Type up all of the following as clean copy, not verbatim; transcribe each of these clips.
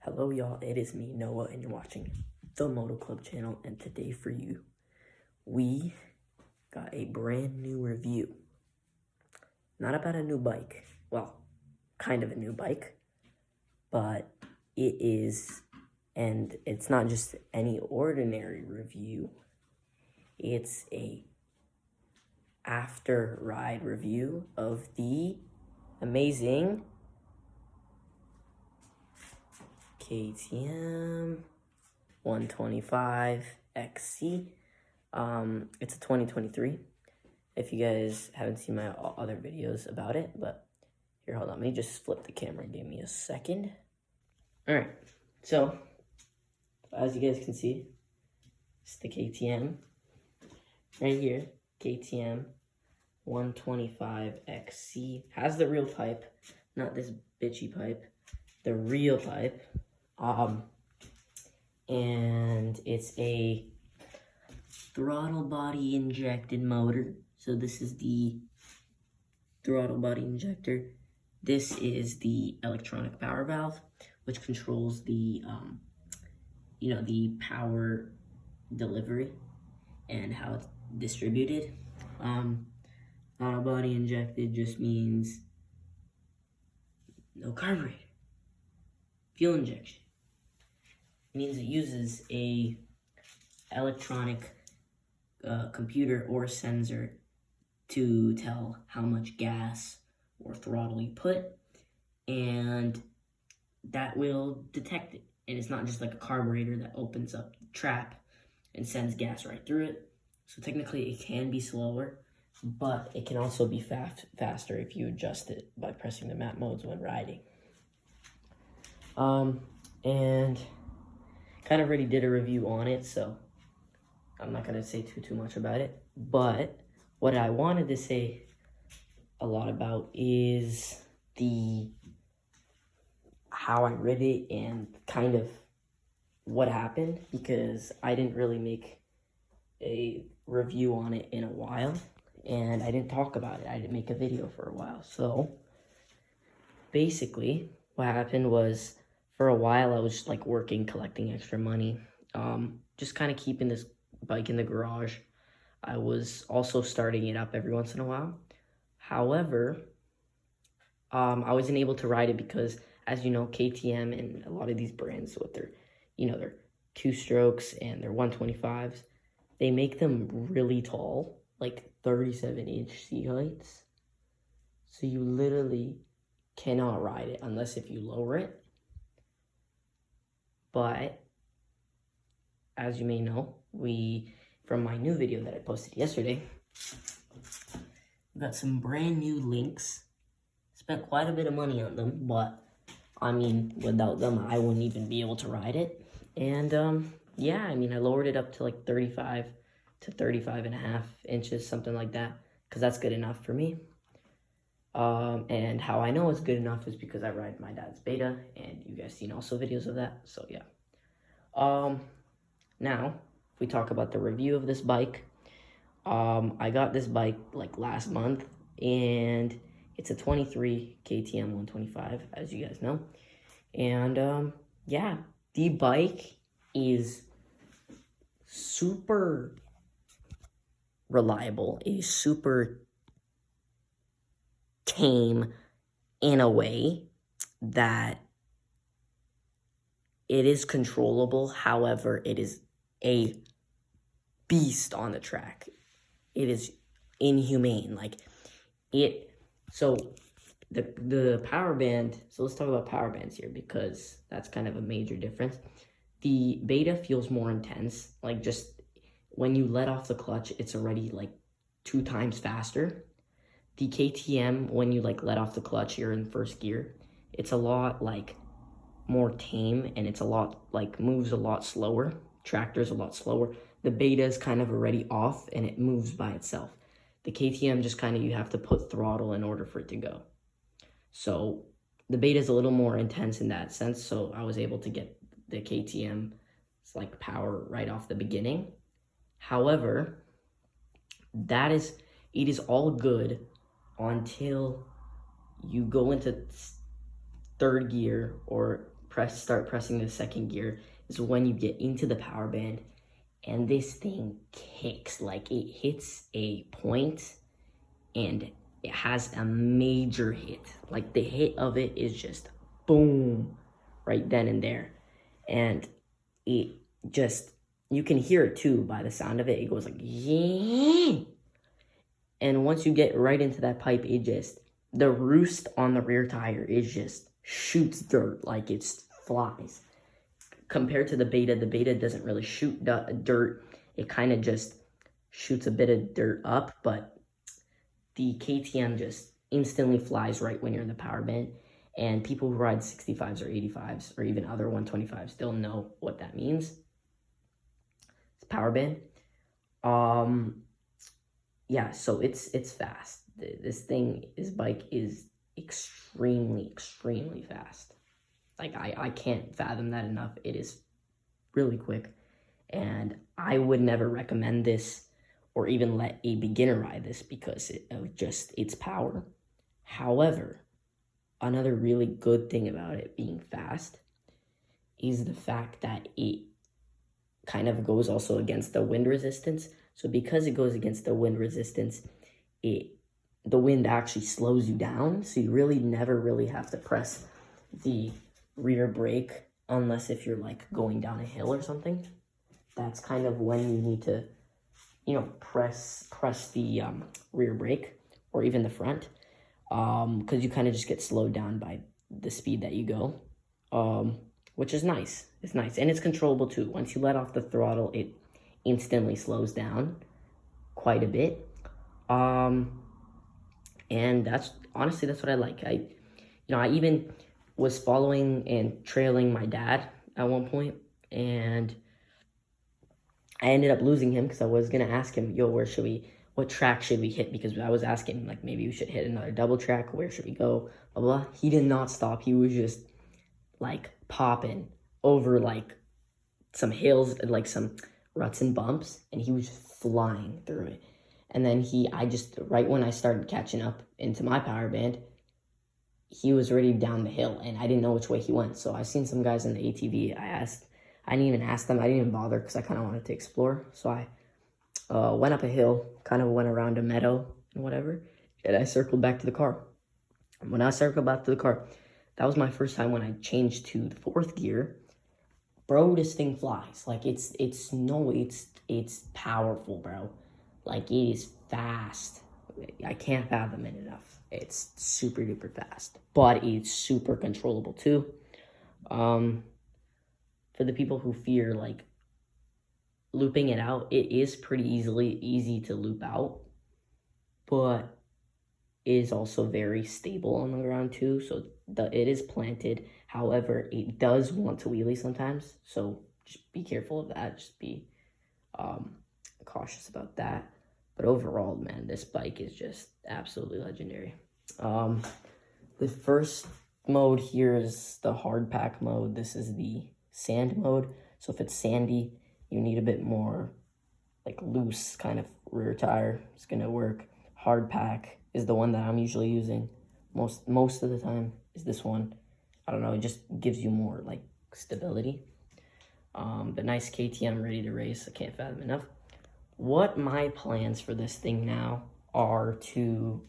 Hello y'all, it is me, Noah, and you're watching the Moto Club channel, and today for you, we got a brand new review. Not about a new bike, well, kind of a new bike, but it is, and it's not just any ordinary review, it's a after ride review of the amazing KTM 125 XC. It's a 2023. If you guys haven't seen my other videos about it, but here, hold on, let me just flip the camera. Give me a second. All right, so as you guys can see, it's the KTM right here. KTM 125 XC has the real pipe, not this bitchy pipe. The real pipe. And it's a throttle body injected motor. So this is the throttle body injector. This is the electronic power valve, which controls the, the power delivery and how it's distributed. Throttle body injected just means no carburetor. Fuel injection. It means it uses a electronic computer or sensor to tell how much gas or throttle you put, and that will detect it. And it's not just like a carburetor that opens up the trap and sends gas right through it. So technically it can be slower, but it can also be faster if you adjust it by pressing the map modes when riding. And kind of already did a review on it, so I'm not going to say too much about it. But what I wanted to say a lot about is how I read it and kind of what happened, because I didn't really make a review on it in a while, and I didn't talk about it. I didn't make a video for a while. So basically what happened was, for a while, I was just like working, collecting extra money, just kind of keeping this bike in the garage. I was also starting it up every once in a while. However, I wasn't able to ride it because, as you know, KTM and a lot of these brands with their, their 2-strokes and their 125s, they make them really tall, like 37-inch seat heights. So you literally cannot ride it unless if you lower it. But as you may know, from my new video that I posted yesterday, we got some brand new links. Spent quite a bit of money on them, but I mean, without them, I wouldn't even be able to ride it. And yeah, I mean, I lowered it up to like 35 to 35.5 inches, something like that, because that's good enough for me. And how I know it's good enough is because I ride my dad's Beta, and you guys seen also videos of that, so yeah. Now, if we talk about the review of this bike, I got this bike like last month, and it's a 23 KTM 125, as you guys know. And yeah, the bike is super reliable, is super tame in a way that it is controllable. However, it is a beast on the track. It is inhumane. So the power band, so let's talk about power bands here, because that's kind of a major difference. The Beta feels more intense. Like, just when you let off the clutch, it's already like 2 times faster. The KTM, when you like let off the clutch, you're in first gear, it's a lot like more tame, and it's a lot like moves a lot slower. Tractor's a lot slower. The Beta is kind of already off and it moves by itself. The KTM just kind of, you have to put throttle in order for it to go. So the Beta is a little more intense in that sense. So I was able to get the KTM's like power right off the beginning. However, it is all good until you go into third gear, or start pressing the second gear is when you get into the power band, and this thing kicks. Like, it hits a point and it has a major hit. Like, the hit of it is just boom, right then and there. And it just, you can hear it too by the sound of it. It goes like, yeah. And once you get right into that pipe, it just, the roost on the rear tire is just shoots dirt like it's flies. Compared to the Beta doesn't really shoot dirt. It kind of just shoots a bit of dirt up, but the KTM just instantly flies right when you're in the power band. And people who ride 65s or 85s or even other 125s, they'll know what that means. It's power band. Yeah, so it's fast. This bike is extremely, extremely fast. Like, I can't fathom that enough. It is really quick, and I would never recommend this or even let a beginner ride this because of just its power. However, another really good thing about it being fast is the fact that it kind of goes also against the wind resistance. So because it goes against the wind resistance, the wind actually slows you down. So you really never really have to press the rear brake unless if you're like going down a hill or something. That's kind of when you need to, press the rear brake or even the front, because you kind of just get slowed down by the speed that you go, which is nice. It's nice, and it's controllable too. Once you let off the throttle, it instantly slows down quite a bit, and that's what I like. I even was following and trailing my dad at one point, and I ended up losing him because I was gonna ask him, yo, what track should we hit? Because I was asking him, like, maybe we should hit another double track, where should we go, blah, blah. He did not stop. He was just like popping over like some hills, like some ruts and bumps, and he was just flying through it. And then right when I started catching up into my power band, he was already down the hill, and I didn't know which way he went. So I seen some guys in the ATV. I didn't even ask them. I didn't even bother because I kind of wanted to explore. So I went up a hill, kind of went around a meadow and whatever, and I circled back to the car. When I circled back to the car, that was my first time when I changed to the fourth gear. Bro, this thing flies. Like, it's powerful, bro. Like, it is fast. I can't fathom it enough. It's super duper fast, but it's super controllable too. For the people who fear like looping it out, it is pretty easy to loop out, but it is also very stable on the ground too. So it is planted. However, it does want to wheelie sometimes, so just be careful of that. Just be cautious about that. But overall, man, this bike is just absolutely legendary. The first mode here is the hard pack mode. This is the sand mode. So if it's sandy, you need a bit more like loose kind of rear tire. It's gonna work. Hard pack is the one that I'm usually using most of the time. Is this one. I don't know, it just gives you more like stability. The nice KTM ready to race. I can't fathom enough. What my plans for this thing now are to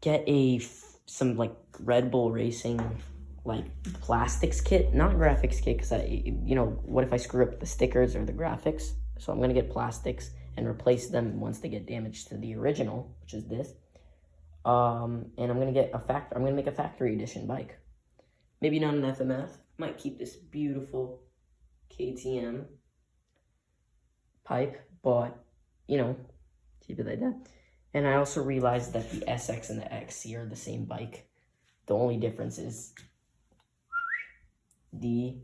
get some like Red Bull Racing like plastics kit, not graphics kit, because what if I screw up the stickers or the graphics? So I'm gonna get plastics and replace them once they get damaged to the original, which is this. And I'm gonna make a factory edition bike. Maybe not an FMF. Might keep this beautiful KTM pipe, but keep it like that. And I also realized that the SX and the XC are the same bike. The only difference is the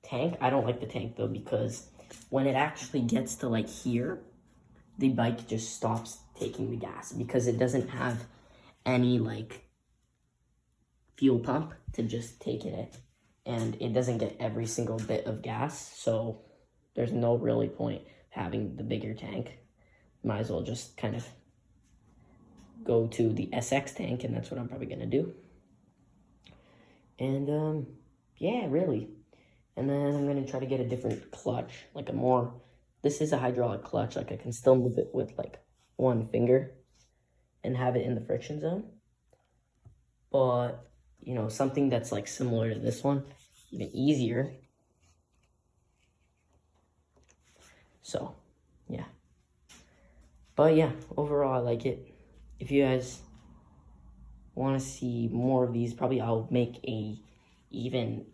tank. I don't like the tank though, because when it actually gets to like here, the bike just stops taking the gas because it doesn't have any like fuel pump to just take it in, and it doesn't get every single bit of gas. So there's no really point having the bigger tank. Might as well just kind of go to the SX tank, and that's what I'm probably gonna do. And yeah, really. And then I'm gonna try to get a different clutch, like a more, this is a hydraulic clutch, like I can still move it with like one finger and have it in the friction zone. But, you know, something that's like similar to this one, even easier. So, yeah. But yeah, overall I like it. If you guys want to see more of these, probably I'll make a even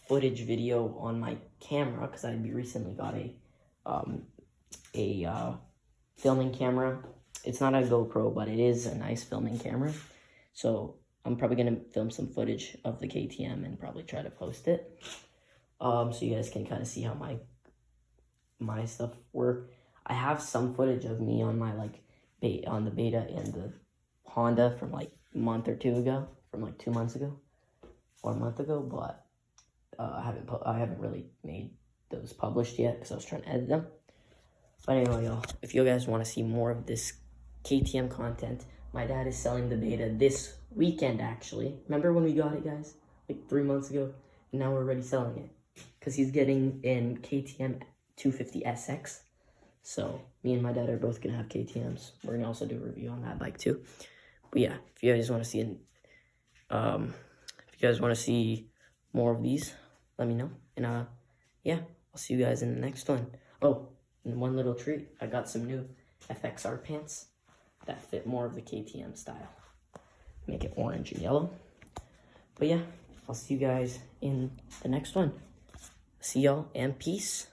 footage video on my camera, because I recently got a filming camera. It's not a GoPro, but it is a nice filming camera. So I'm probably gonna film some footage of the KTM and probably try to post it. So you guys can kind of see how my stuff work. I have some footage of me on my on the Beta and the Honda from like a month or two ago, from like 2 months ago or a month ago, but I haven't really made those published yet because I was trying to edit them. But anyway, y'all, if you guys want to see more of this KTM content, my dad is selling the Beta this weekend, actually. Remember when we got it, guys? Like 3 months ago? And now we're already selling it. Because he's getting in KTM 250 SX. So, me and my dad are both going to have KTMs. We're going to also do a review on that bike, too. But yeah, if you guys want to see more of these, let me know. And yeah, I'll see you guys in the next one. Oh, and one little treat, I got some new FXR pants that fit more of the KTM style. Make it orange and yellow. But yeah, I'll see you guys in the next one. See y'all and peace.